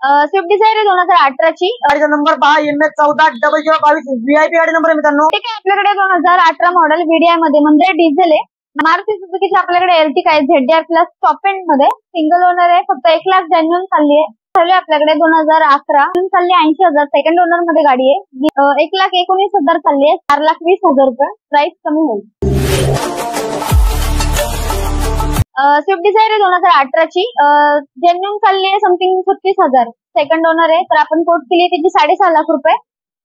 Swift Dzire 2018 ची गाडीचा number पहा MS140022 VIP गाडी नंबर आहे मित्रांनो। ठीक आहे, आपल्याकडे 2018 मॉडेल VDI मध्ये म्हणजे डिझेल आहे। मारुती सुझुकीची आपल्याकडे एर्टिगा आहे ZR प्लस टॉप एंड मध्ये, सिंगल ओनर आहे, फक्त 1 लाख जेन्युइन चालली आहे। चालू आपल्याकडे 2011 चालली 80,000, सेकंड ओनर मध्ये गाडी आहे। 1,19,000 चालली आहे, 4,20,000 रुपये प्राइस कमी होईल। स्विफ्ट डिझायर 2018 ची जेन्युइन चालली आहे समथिंग 36,000, सेकंड ओनर आहे। तर आपण कोट केली त्याची 6.5 लाख रुपये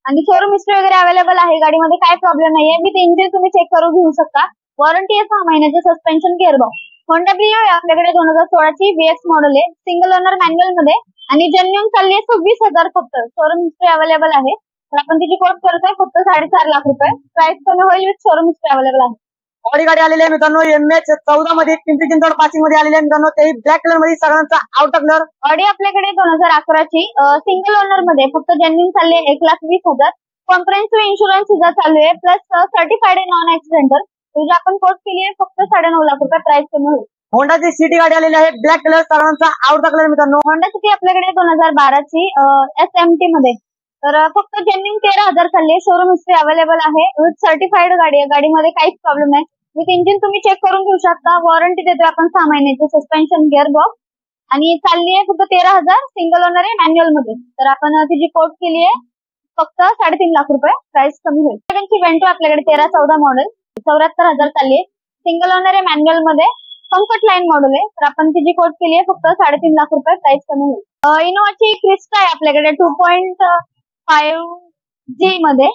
आणि शोरूम हिस्ट्री वगैरे अवेलेबल आहे, गाडीमध्ये काय प्रॉब्लेम नाहीये। विथ इंजिन तुम्ही चेक करून घेऊ शकता, वॉरंटी आहे 6 महिन्याचं, सस्पेन्शन गिअरबॉक्स। होंडा ब्रिओ आहे आपल्याकडे 2016 ची VX मॉडेल आहे, सिंगल ओनर मॅन्युअल मध्ये आणि जेन्युइन चालली आहे 26,000 फक्त, शोरूम हिस्ट्री अवेलेबल आहे। तर आपण तिची कोट करतोय फक्त 4.5 लाख रुपये, प्राइस कमी होईल विथ शोरूम हिस्ट्री अवेलेबल आहे। गाडी आलेली आहे मित्रांनो MH14 मध्ये, पिंपरी चिंचवड पासिंग मध्ये आलेली आहे मित्रांनो, ते ब्लॅक कलर मध्ये सगळ्यांचा आउट ऑफ कलर। गाडी आपल्याकडे 2011 ची सिंगल ओनर मध्ये, फक्त जेन्युइन चालली आहे 1,20,000, कॉम्प्रिहेन्सिव्ह इन्शुरन्स सुद्धा चालू आहे, प्लस सर्टिफाइड आहे नॉन ऍक्सिडेंटल। तुझी आपण कोट केली आहे फक्त 9.5 लाख रुपये, प्राइस कमी होईल। होंडाची सिटी गाडी आलेली आहे, ब्लॅक कलर सगळ्यांचा आउट ऑफ कलर मित्रांनो। होंडा सिटी आपल्याकडे 2012 ची SMT मध्ये, तर फक्त जेन्युइन 13,000 चालली आहे, शोरूम हिस्ट्री अवेलेबल आहे, विथ सर्टिफाइड गाडी आहे, गाडीमध्ये काहीच प्रॉब्लेम नाही। विथ इंजिन तुम्ही चेक करून घेऊ शकता, वॉरंटी देतोय आपण 6 महिन्याची, सस्पेन्शन गिअरबॉक्स आणि चालली आहे फक्त 13,000, सिंगल ओनर आहे मॅन्युअल मध्ये। तर आपण तिची कोट केली आहे फक्त 3.5 लाख रुपये, प्राइस कमी होईल। सेकंडची वेंटो आपल्याकडे 13-14 मॉडेल 74,000 चालली आहे, सिंगल ओनर आहे मॅन्युअल मध्ये, कम्फर्ट लाईन मॉडेल आहे। तर आपण तिची कोट केली आहे फक्त 3.5 लाख रुपये, प्राइस कमी होईल। इनोवाची क्रिस्टा आहे आपल्याकडे 2.5G मध्ये,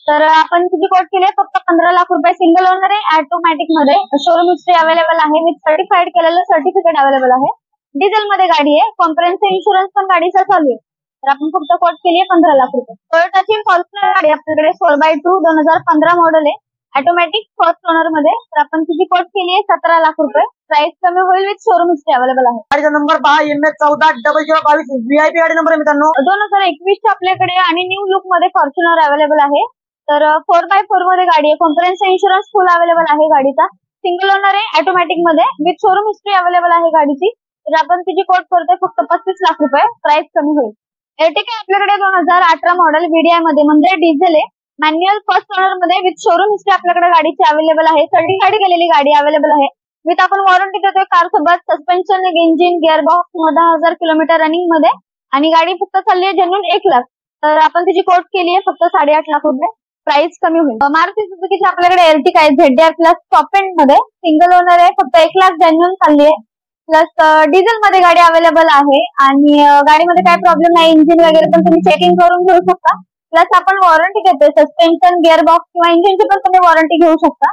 तर आपण तिची कोट केली आहे फक्त 15 लाख रुपये, सिंगल ओनर आहे, ऑटोमॅटिक मध्ये, शोरूम हिस्ट्री अवेलेबल आहे, विथ सर्टिफाइड केलेलं सर्टिफिकेट अवेलेबल आहे, डिझेल मध्ये गाडी आहे, कॉम्प्रिहेन्सिव्ह इन्शुरन्स पण गाडीचा चालू आहे। तर आपण फक्त कोट केली आहे 15 लाख रुपये। टोयोटाची फॉर्च्युनर गाडी आपल्याकडे 4x2 2015 मॉडेल आहे, ऑटोमॅटिक फर्स्ट ओनर मध्ये, तर आपण तिची कोट केली आहे 17 लाख रुपये, प्राइस कमी होईल विथ शोरूम हिस्ट्री अवेलेबल आहे। गाडीचा नंबर पहा MS140022 VIP गाडी नंबर आहे मित्रांनो। 2021 ची आपल्याकडे आणि न्यू लुक मध्ये फॉर्च्युनर अवेलेबल आहे, तर 4x4 मध्ये गाडी आहे, कॉम्प्रिहेन्सिव्ह इन्शुरन्स फुल अवेलेबल आहे गाडीचा, सिंगल ओनर आहे, ऑटोमॅटिक मध्ये, विथ शोरूम हिस्ट्री अवेलेबल आहे गाडीची। तर आपण तिची कोट करतोय फक्त 35 लाख रुपये, प्राइस कमी होईल। एर्टिगा आपल्याकडे 2018 मॉडेल VDI मध्ये म्हणजे डिझेल आहे, मॅन्युअल फर्स्ट ओनर मध्ये, विथ शोरूम हिस्ट्री आपल्याकडे गाडीची अवेलेबल आहे, सर्टिफाइड केलेली गाडी अवेलेबल आहे, विथ आपण वॉरंटी देतोय कार सोबत, suspension, engine, gearbox, 10,000 kilometre running मध्ये आणि गाडी फक्त चालली आहे जेन्युइन 1 लाख। तर आपण तिची कोट केली आहे फक्त 8.5 लाख रुपये, प्राइस कमी होईल। मारुती सुझुकीची आपल्याकडे एर्टिगा आहे ZR प्लस टॉप एंड मध्ये, सिंगल ओनर आहे, फक्त 1 लाख जेन्युइन चालली आहे, प्लस डिझेल मध्ये गाडी अवेलेबल आहे आणि गाडीमध्ये काय प्रॉब्लेम नाही, इंजिन वगैरे पण तुम्ही चेकिंग करून घेऊ शकता, प्लस आपण वॉरंटी देतोय, सस्पेन्शन, गिअरबॉक्स किंवा इंजिनची पण तुम्ही वॉरंटी घेऊ शकता।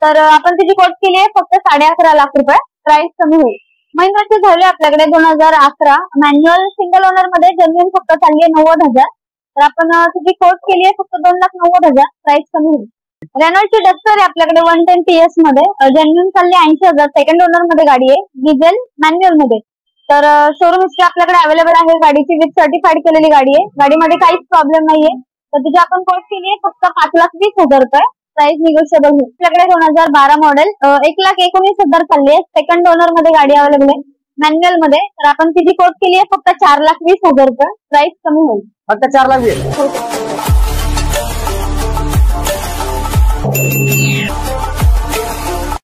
तर आपण तिची कोट केली आहे फक्त 11.5 लाख रुपये, प्राइस कमी होईल। महिंद्राची झाली आपल्याकडे 2011 मॅन्युअल, सिंगल ओनर मध्ये, जेन्युइन फक्त चालली आहे 90,000, तर आपण तिची कोट केली आहे फक्त 2,90,000, प्राइस कमी होईल। रेनॉल्टची डस्टर आहे आपल्याकडे 110 TS मध्ये, जेन्युइन चालली 80,000, सेकंड ओनर मध्ये गाडी आहे, डिझेल मॅन्युअल मध्ये, तर शोरूम हिस्ट्री आपल्याकडे अवेलेबल आहे गाडीची, विथ सर्टिफाइड केलेली गाडी आहे, गाडीमध्ये काहीच प्रॉब्लेम नाहीये। तर तिची आपण कोट केली आहे फक्त 5,20,000 रुपये, प्राइस निगोशिएबल होईल। आपल्याकडे 2012 मॉडेल 1,19,000 चालली आहे, सेकंड ओनर मध्ये गाडी अवेलेबल आहे मॅन्युअल मध्ये, तर आपण तिची कोट केली आहे फक्त 4,20,000 रुपये, प्राइस कमी होईल, फक्त 4,20,000।